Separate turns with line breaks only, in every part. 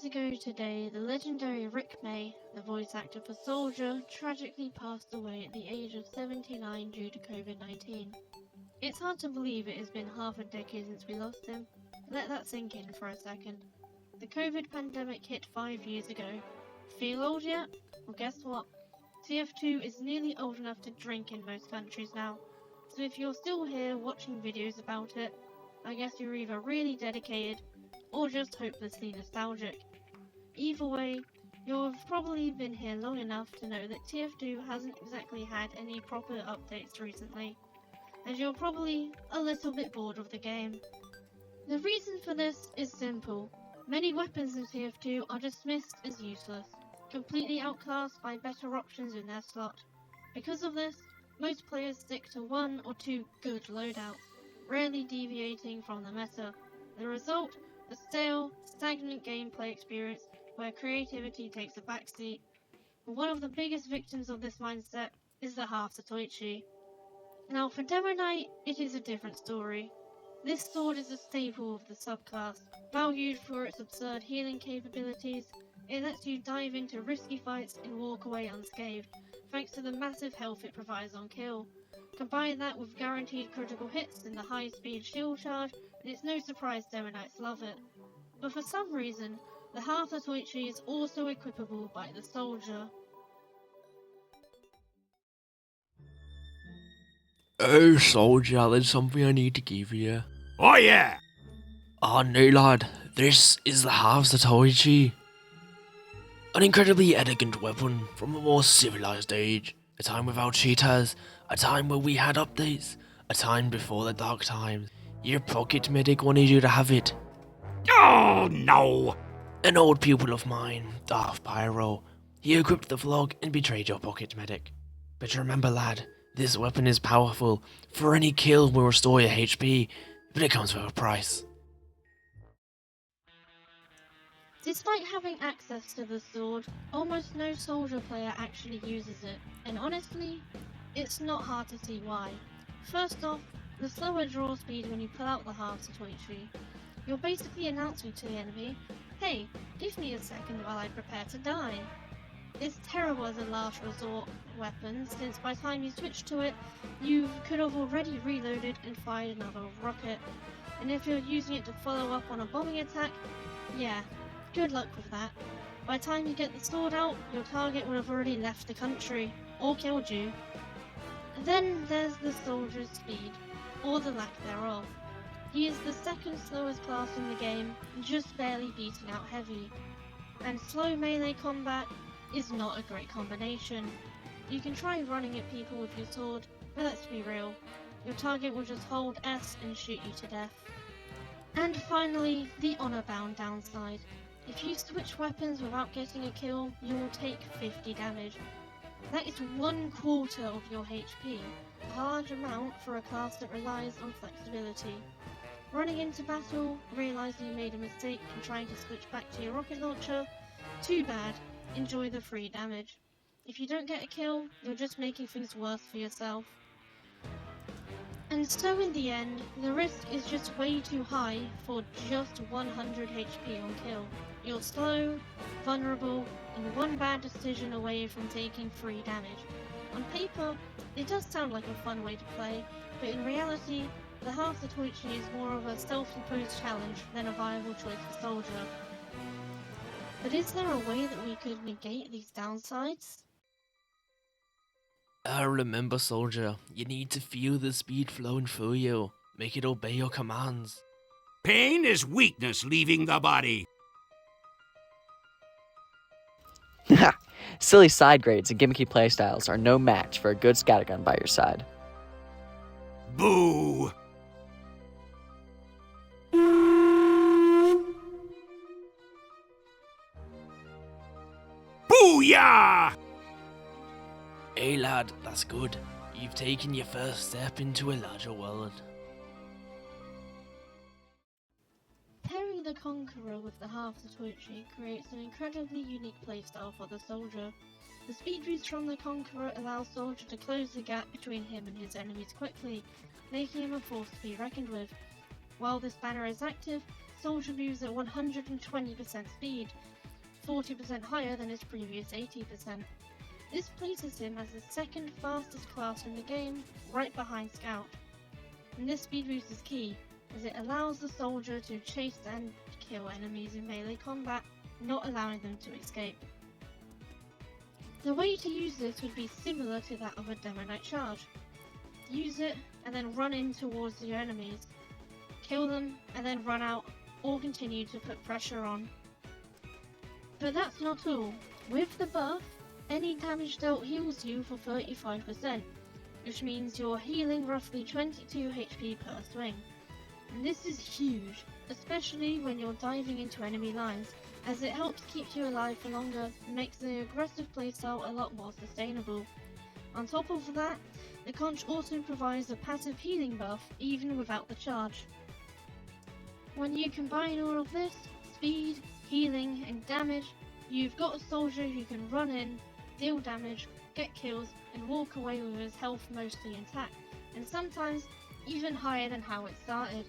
ago today, the legendary Rick May, the voice actor for Soldier, tragically passed away at the age of 79 due to COVID-19. It's hard to believe it has been half a decade since we lost him. Let that sink in for a second. The COVID pandemic hit 5 years ago. Feel old yet? Well, guess what? TF2 is nearly old enough to drink in most countries now, so if you're still here watching videos about it, I guess you're either really dedicated or just hopelessly nostalgic. Either way, you'll have probably been here long enough to know that TF2 hasn't exactly had any proper updates recently, and you're probably a little bit bored of the game. The reason for this is simple. Many weapons in TF2 are dismissed as useless, completely outclassed by better options in their slot. Because of this, most players stick to one or two good loadouts, rarely deviating from the meta. The result? A stale, stagnant gameplay experience where creativity takes a backseat. One of the biggest victims of this mindset is the Half Zatoichi. Now for Demo Knight, it is a different story. This sword is a staple of the subclass, valued for its absurd healing capabilities. It lets you dive into risky fights and walk away unscathed, thanks to the massive health it provides on kill. Combine that with guaranteed critical hits and the high speed shield charge, and it's no surprise Demo Knights love it. But for some reason, the Half Zatoichi is also equipable by the Soldier.
Oh, Soldier, there's something I need to give you.
Oh yeah!
Oh no, lad, this is the Half Zatoichi. An incredibly elegant weapon from a more civilized age. A time without cheaters, a time where we had updates, a time before the dark times. Your pocket medic wanted you to have it.
Oh no!
An old pupil of mine, Darth Pyro, he equipped the vlog and betrayed your pocket medic. But remember, lad, this weapon is powerful. For any kill will restore your HP, but it comes with a price.
Despite having access to the sword, almost no Soldier player actually uses it, and honestly, it's not hard to see why. First off, the slower draw speed when you pull out the Half Zatoichi. You're basically announcing to the enemy, hey, give me a second while I prepare to die. It's terrible as a last resort weapon, since by the time you switch to it, you could have already reloaded and fired another rocket. And if you're using it to follow up on a bombing attack, yeah, good luck with that. By the time you get the sword out, your target would have already left the country, or killed you. Then there's the Soldier's speed, or the lack thereof. He is the second slowest class in the game, just barely beating out Heavy. And slow melee combat is not a great combination. You can try running at people with your sword, but let's be real, your target will just hold S and shoot you to death. And finally, the honor-bound downside. If you switch weapons without getting a kill, you will take 50 damage. That is 1/4 of your HP, a large amount for a class that relies on flexibility. Running into battle, realising you made a mistake and trying to switch back to your rocket launcher? Too bad, enjoy the free damage. If you don't get a kill, you're just making things worse for yourself. And so in the end, the risk is just way too high for just 100 HP on kill. You're slow, vulnerable, and one bad decision away from taking free damage. On paper, it does sound like a fun way to play, but in reality, the Half Zatoichi is more of a self-imposed challenge than a viable choice for Soldier. But is there a way that we could negate these downsides?
Remember, Soldier, you need to feel the speed flowing through you. Make it obey your commands.
Pain is weakness leaving the body.
Silly side grades and gimmicky playstyles are no match for a good scattergun by your side.
Boo! Booyah!
Hey lad, that's good. You've taken your first step into a larger world.
Pairing the Conqueror with the Half Zatoichi creates an incredibly unique playstyle for the Soldier. The speed boost from the Conqueror allows Soldier to close the gap between him and his enemies quickly, making him a force to be reckoned with. While this banner is active, Soldier moves at 120% speed, 40% higher than his previous 80%. This places him as the second fastest class in the game, right behind Scout. And this speed boost is key, as it allows the soldier to chase and kill enemies in melee combat, not allowing them to escape. The way to use this would be similar to that of a Demo Knight charge. Use it and then run in towards your enemies. Kill them and then run out, or continue to put pressure on. But that's not all. With the buff, any damage dealt heals you for 35%, which means you're healing roughly 22 HP per swing. And this is huge, especially when you're diving into enemy lines, as it helps keep you alive for longer and makes the aggressive playstyle a lot more sustainable. On top of that, the Conch also provides a passive healing buff even without the charge. When you combine all of this, speed, healing and damage, you've got a soldier who can run in, deal damage, get kills and walk away with his health mostly intact, and sometimes even higher than how it started.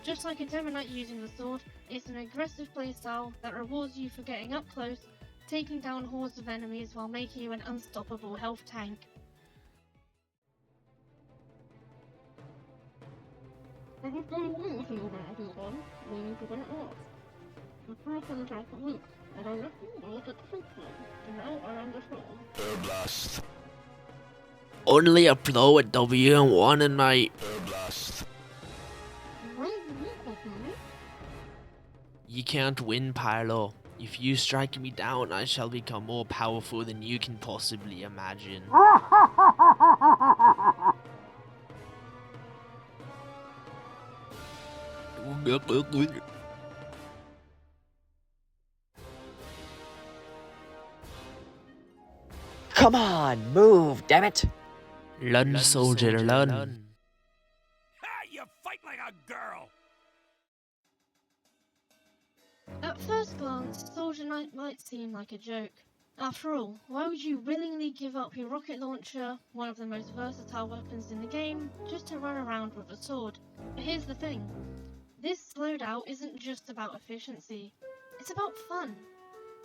Just like a Demo Knight using the sword, it's an aggressive playstyle that rewards you for getting up close, taking down hordes of enemies while making you an unstoppable health tank.
Only a pro at W1 and I. You can't win, Pyro. If you strike me down, I shall become more powerful than you can possibly imagine.
Come on, move, damn it!
Run, soldier, run.
Ha! You fight like a girl!
At first glance, Soldier Knight might seem like a joke. After all, why would you willingly give up your rocket launcher, one of the most versatile weapons in the game, just to run around with a sword? But here's the thing. This loadout isn't just about efficiency, it's about fun.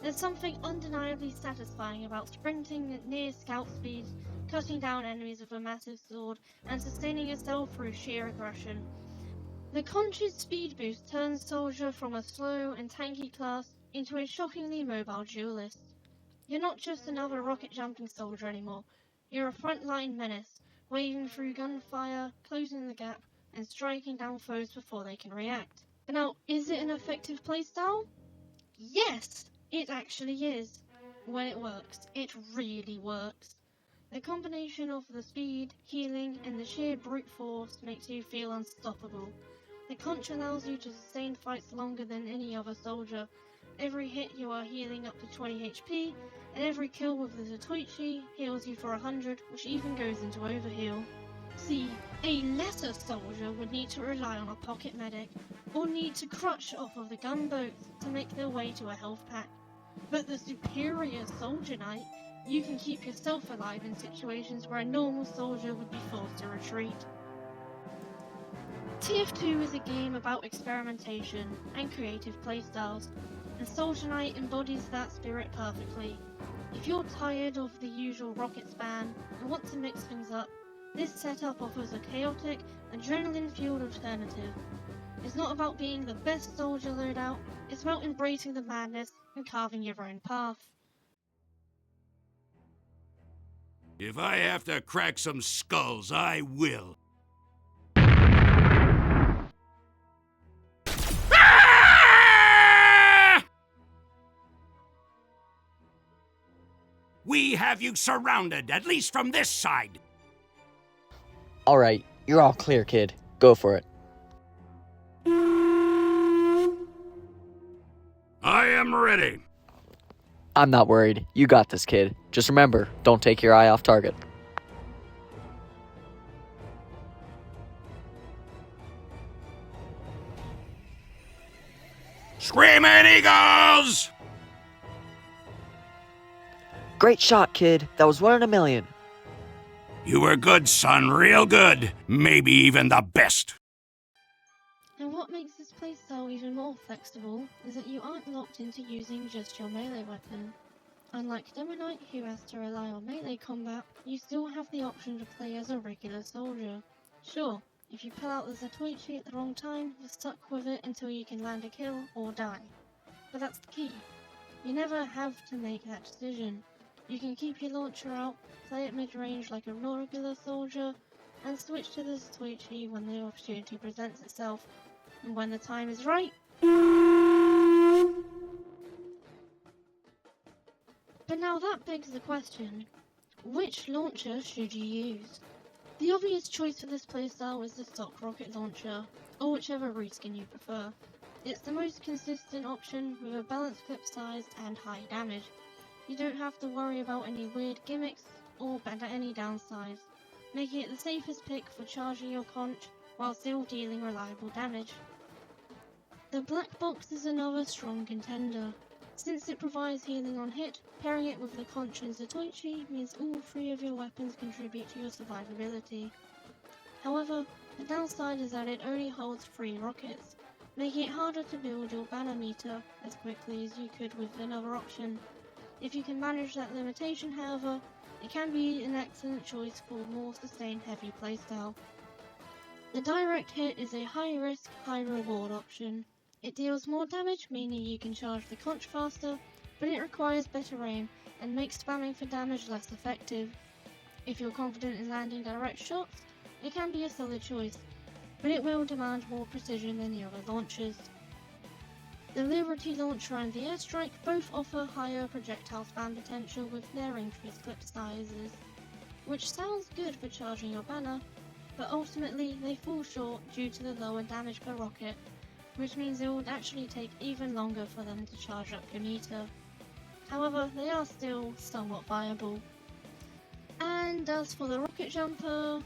There's something undeniably satisfying about sprinting at near scout speed, cutting down enemies with a massive sword, and sustaining yourself through sheer aggression. The Conch's speed boost turns Soldier from a slow and tanky class into a shockingly mobile duelist. You're not just another rocket jumping soldier anymore, you're a frontline menace, waving through gunfire, closing the gap, and striking down foes before they can react. But now, is it an effective playstyle? Yes! It actually is. When it works, it really works. The combination of the speed, healing, and the sheer brute force makes you feel unstoppable. The Conch allows you to sustain fights longer than any other soldier. Every hit you are healing up to 20 HP, and every kill with the Zatoichi heals you for 100, which even goes into overheal. See, a lesser soldier would need to rely on a pocket medic, or need to crutch off of the gunboats to make their way to a health pack. But the superior Soldier Knight, you can keep yourself alive in situations where a normal soldier would be forced to retreat. TF2 is a game about experimentation and creative playstyles, and Soldier Knight embodies that spirit perfectly. If you're tired of the usual rocket span and want to mix things up, this setup offers a chaotic, adrenaline-fueled alternative. It's not about being the best soldier loadout, it's about embracing the madness and carving your own path.
If I have to crack some skulls, I will. Ah! We have you surrounded, at least from this side.
Alright, you're all clear, kid. Go for it.
I am ready.
I'm not worried. You got this, kid. Just remember, don't take your eye off target.
Screaming Eagles!
Great shot, kid. That was 1 in a million.
You were good, son, real good. Maybe even the best.
And what makes this playstyle even more flexible is that you aren't locked into using just your melee weapon. Unlike Demo Knight, who has to rely on melee combat, you still have the option to play as a regular soldier. Sure, if you pull out the Zatoichi at the wrong time, you're stuck with it until you can land a kill or die. But that's the key. You never have to make that decision. You can keep your launcher out, play at mid-range like a regular soldier, and switch to the Zatoichi when the opportunity presents itself. And when the time is right... But now that begs the question, which launcher should you use? The obvious choice for this playstyle is the stock rocket launcher, or whichever reskin you prefer. It's the most consistent option with a balanced clip size and high damage. You don't have to worry about any weird gimmicks or any downsides, making it the safest pick for charging your conch while still dealing reliable damage. The black box is another strong contender. Since it provides healing on hit, pairing it with the Conch and Zatoichi means all three of your weapons contribute to your survivability. However, the downside is that it only holds 3 rockets, making it harder to build your banner meter as quickly as you could with another option. If you can manage that limitation, however, it can be an excellent choice for more sustained heavy playstyle. The direct hit is a high risk, high reward option. It deals more damage, meaning you can charge the conch faster, but it requires better aim and makes spamming for damage less effective. If you're confident in landing direct shots, it can be a solid choice, but it will demand more precision than the other launchers. The Liberty Launcher and the Airstrike both offer higher projectile spam potential with their increased clip sizes, which sounds good for charging your banner, but ultimately they fall short due to the lower damage per rocket, which means it would actually take even longer for them to charge up your meter. However, they are still somewhat viable. And as for the rocket jumper,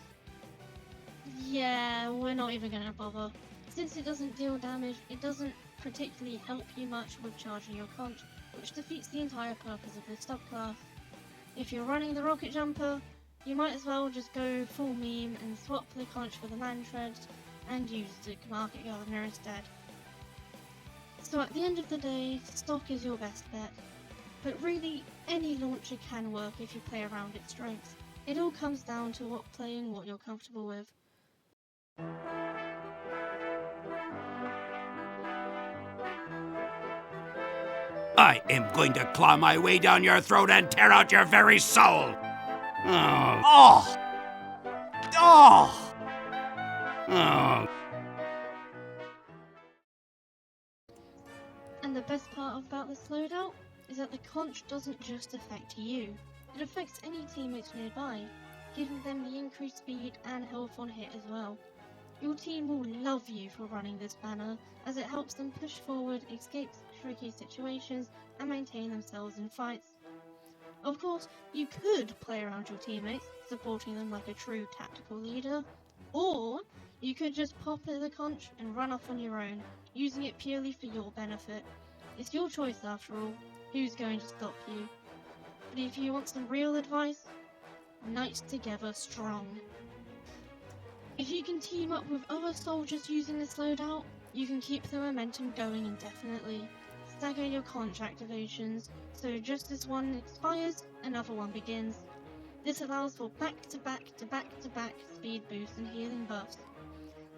yeah, we're not even gonna bother. Since it doesn't deal damage, it doesn't particularly help you much with charging your conch, which defeats the entire purpose of this subclass. If you're running the rocket jumper, you might as well just go full meme and swap the conch for the man treads and use the market gardener instead. So at the end of the day, stock is your best bet, but really any launcher can work if you play around its strengths. It all comes down to playing what you're comfortable with.
I am going to claw my way down your throat and tear out your very soul! Oh!
And the best part about this loadout is that the conch doesn't just affect you, it affects any teammates nearby, giving them the increased speed and health on hit as well. Your team will love you for running this banner, as it helps them push forward, escape tricky situations, and maintain themselves in fights. Of course, you could play around your teammates, supporting them like a true tactical leader, or you could just pop at the conch and run off on your own, using it purely for your benefit. It's your choice after all, who's going to stop you. But if you want some real advice, knight together strong. If you can team up with other soldiers using this loadout, you can keep the momentum going indefinitely. Stagger your conch activations, so just as one expires, another one begins. This allows for back-to-back speed boosts and healing buffs,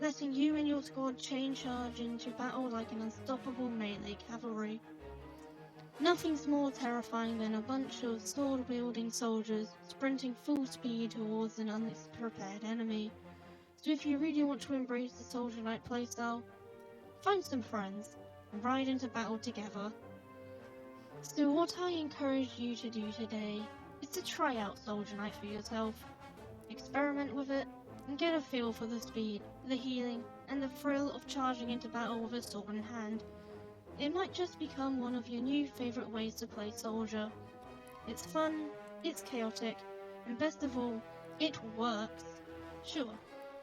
letting you and your squad chain charge into battle like an unstoppable melee cavalry. Nothing's more terrifying than a bunch of sword-wielding soldiers sprinting full speed towards an unprepared enemy. So if you really want to embrace the Soldier Knight playstyle, find some friends and ride into battle together. So what I encourage you to do today is to try out Soldier Knight for yourself. Experiment with it and get a feel for the speed, the healing, and the thrill of charging into battle with a sword in hand. It might just become one of your new favourite ways to play Soldier. It's fun, it's chaotic, and best of all, it works. Sure,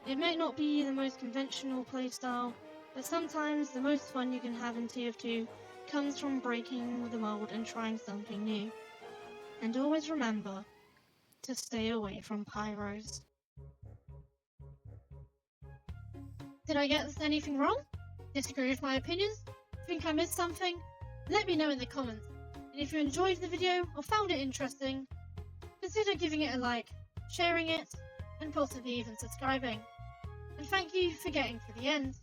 it may not be the most conventional playstyle, but sometimes the most fun you can have in TF2 comes from breaking the mold and trying something new. And always remember to stay away from pyros. Did I get anything wrong? Disagree with my opinions? Think I missed something? Let me know in the comments. And if you enjoyed the video or found it interesting, consider giving it a like, sharing it, and possibly even subscribing. And thank you for getting to the end.